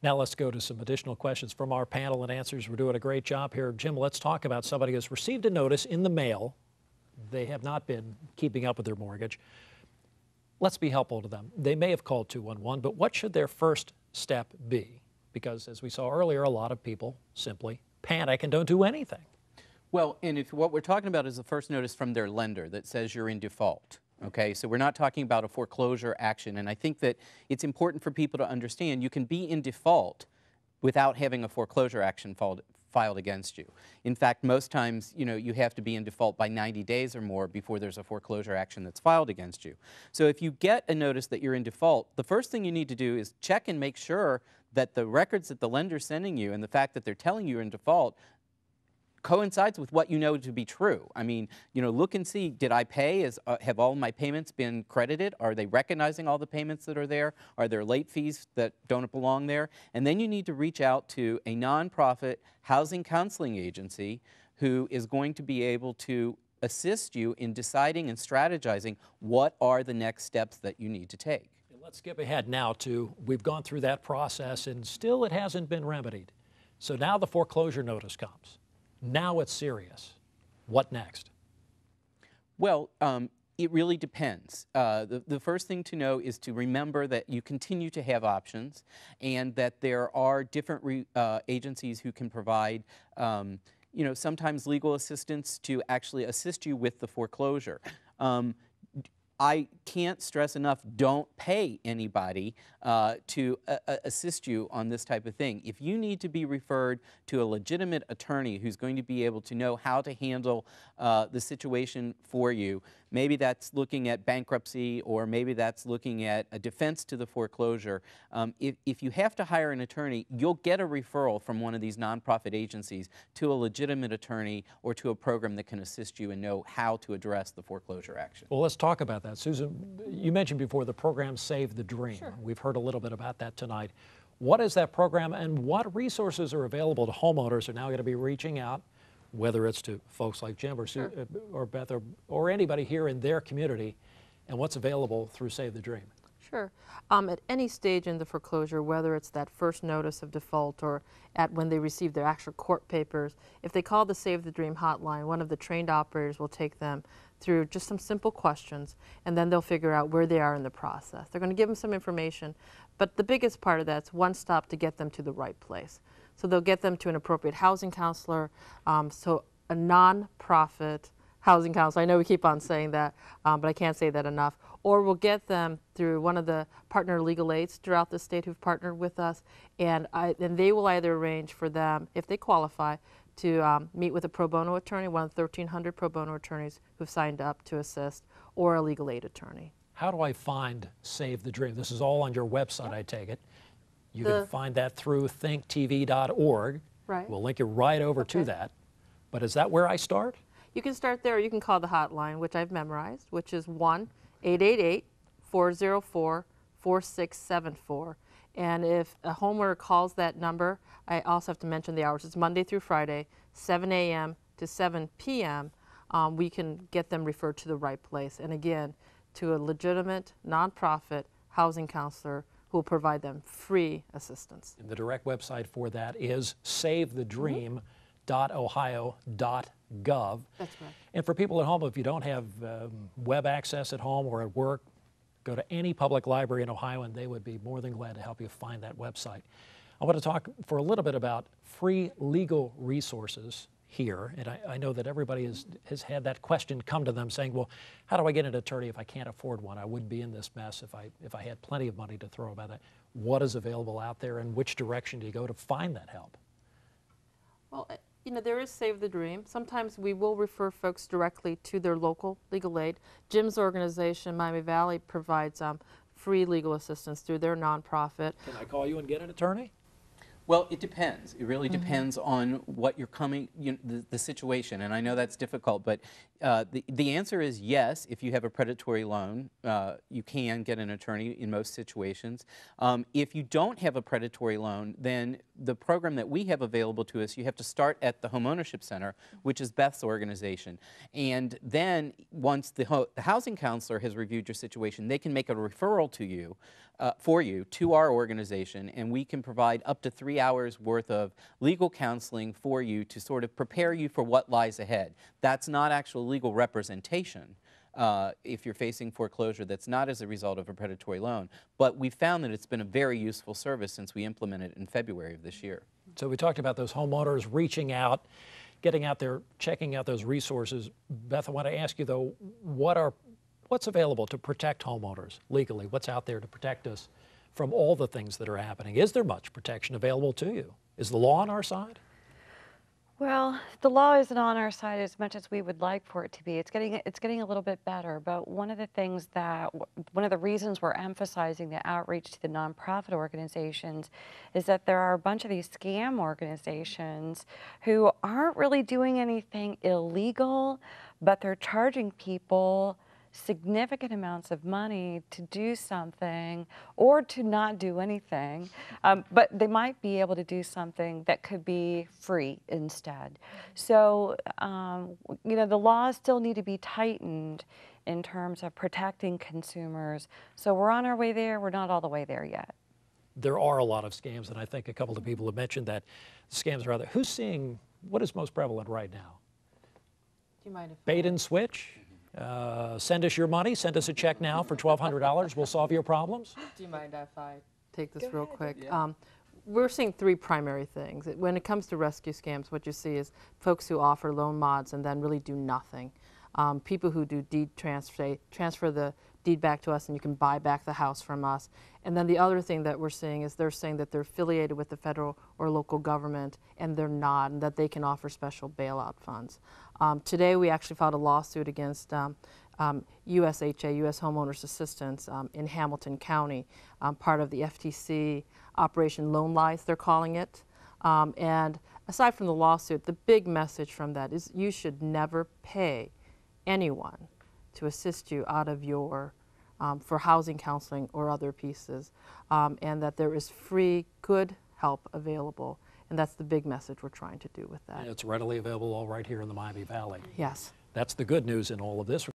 Now let's go to some additional questions from our panel and answers. We're doing a great job here. Jim, let's talk about somebody who's received a notice in the mail. They have not been keeping up with their mortgage. Let's be helpful to them. They may have called 211, but what should their first step be? Because as we saw earlier, a lot of people simply panic and don't do anything. Well, and if what we're talking about is the first notice from their lender that says you're in default, okay? So we're not talking about a foreclosure action, and I think that it's important for people to understand you can be in default without having a foreclosure action filed against you. In fact, most times, you know, you have to be in default by 90 days or more before there's a foreclosure action that's filed against you. So if you get a notice that you're in default, the first thing you need to do is check and make sure that the records that the lender's sending you and the fact that they're telling you you're in default coincides with what you know to be true. I mean, you know, look and see, did I pay? Have all my payments been credited? Are they recognizing all the payments that are there? Are there late fees that don't belong there? And then you need to reach out to a nonprofit housing counseling agency who is going to be able to assist you in deciding and strategizing what are the next steps that you need to take. Let's skip ahead now to, we've gone through that process and still it hasn't been remedied. So now the foreclosure notice comes. Now it's serious. What next? Well, it really depends. The first thing to know is to remember that you continue to have options and that there are different agencies who can provide you know, sometimes legal assistance to actually assist you with the foreclosure. I can't stress enough, don't pay anybody to assist you on this type of thing. If you need to be referred to a legitimate attorney who's going to be able to know how to handle the situation for you, maybe that's looking at bankruptcy or maybe that's looking at a defense to the foreclosure. If you have to hire an attorney, you'll get a referral from one of these nonprofit agencies to a legitimate attorney or to a program that can assist you and know how to address the foreclosure action. Well, let's talk about that. Susan, you mentioned before the program Save the Dream. Sure. We've heard a little bit about that tonight. What is that program and what resources are available to homeowners who are now going to be reaching out, whether it's to folks like Jim or, Sure. or Beth or anybody here in their community, and what's available through Save the Dream? Sure. At any stage in the foreclosure, whether it's that first notice of default or at when they receive their actual court papers, if they call the Save the Dream hotline, one of the trained operators will take them through just some simple questions, and then they'll figure out where they are in the process. They're going to give them some information, but the biggest part of that's one stop to get them to the right place. So they'll get them to an appropriate housing counselor, so a non-profit housing counselor. I know we keep on saying that, but I can't say that enough. Or we'll get them through one of the partner legal aids throughout the state who've partnered with us, and they will either arrange for them, if they qualify, to meet with a pro bono attorney, one of the 1,300 pro bono attorneys who've signed up to assist, or a legal aid attorney. How do I find Save the Dream? This is all on your website, I take it. You can find that through ThinkTV.org. Right. We'll link you right over to that. But is that where I start? You can start there, or you can call the hotline, which I've memorized, which is 1-888-404-4674. And if a homeowner calls that number, I also have to mention the hours. It's Monday through Friday, 7 a.m. to 7 p.m. We can get them referred to the right place. And again, to a legitimate, nonprofit housing counselor who will provide them free assistance. And the direct website for that is savethedream.ohio.gov. That's right. And for people at home, if you don't have web access at home or at work, go to any public library in Ohio and they would be more than glad to help you find that website. I want to talk for a little bit about free legal resources here. And I know that everybody has had that question come to them saying, well, how do I get an attorney if I can't afford one? I wouldn't be in this mess if I had plenty of money to throw about that. What is available out there and which direction do you go to find that help? Well, you know, there is Save the Dream. Sometimes we will refer folks directly to their local legal aid. Jim's organization, Miami Valley, provides free legal assistance through their nonprofit. Can I call you and get an attorney? Well, it depends. It really depends on what you're coming, the situation. And I know that's difficult, but the answer is yes. If you have a predatory loan, you can get an attorney in most situations. If you don't have a predatory loan, then the program that we have available to us, you have to start at the Homeownership Center, which is Beth's organization. And then once the housing counselor has reviewed your situation, they can make a referral to you, for you, to our organization, and we can provide up to 3 hours worth of legal counseling for you to sort of prepare you for what lies ahead. That's not actual legal representation. If you're facing foreclosure that's not as a result of a predatory loan. But we found that it's been a very useful service since we implemented it in February of this year. So we talked about those homeowners reaching out, getting out there, checking out those resources. Beth, I want to ask you though, what's available to protect homeowners legally? What's out there to protect us from all the things that are happening? Is there much protection available to you? Is the law on our side? Well, the law isn't on our side as much as we would like for it to be. It's getting a little bit better, but one of the reasons we're emphasizing the outreach to the nonprofit organizations is that there are a bunch of these scam organizations who aren't really doing anything illegal, but they're charging people significant amounts of money to do something or to not do anything, but they might be able to do something that could be free instead. So, you know, the laws still need to be tightened in terms of protecting consumers. So we're on our way there. We're not all the way there yet. There are a lot of scams, and I think a couple of people have mentioned that scams are out there. Who's seeing, what is most prevalent right now? Do you mind if Bait and switch? Send us your money, send us a check now for $1,200, we'll solve your problems? Do you mind if I take this real quick? Yeah. We're seeing three primary things. When it comes to rescue scams, what you see is folks who offer loan mods and then really do nothing. People who do deed transfer the deed back to us and you can buy back the house from us. And then the other thing that we're seeing is they're saying that they're affiliated with the federal or local government and they're not, and that they can offer special bailout funds. Today we actually filed a lawsuit against USHA, U.S. Homeowners Assistance in Hamilton County, part of the FTC Operation Loan Lies, they're calling it. And aside from the lawsuit, the big message from that is you should never pay anyone to assist you out of your, for housing counseling or other pieces, and that there is free, good help available. And that's the big message we're trying to do with that. And it's readily available all right here in the Miami Valley. Yes. That's the good news in all of this.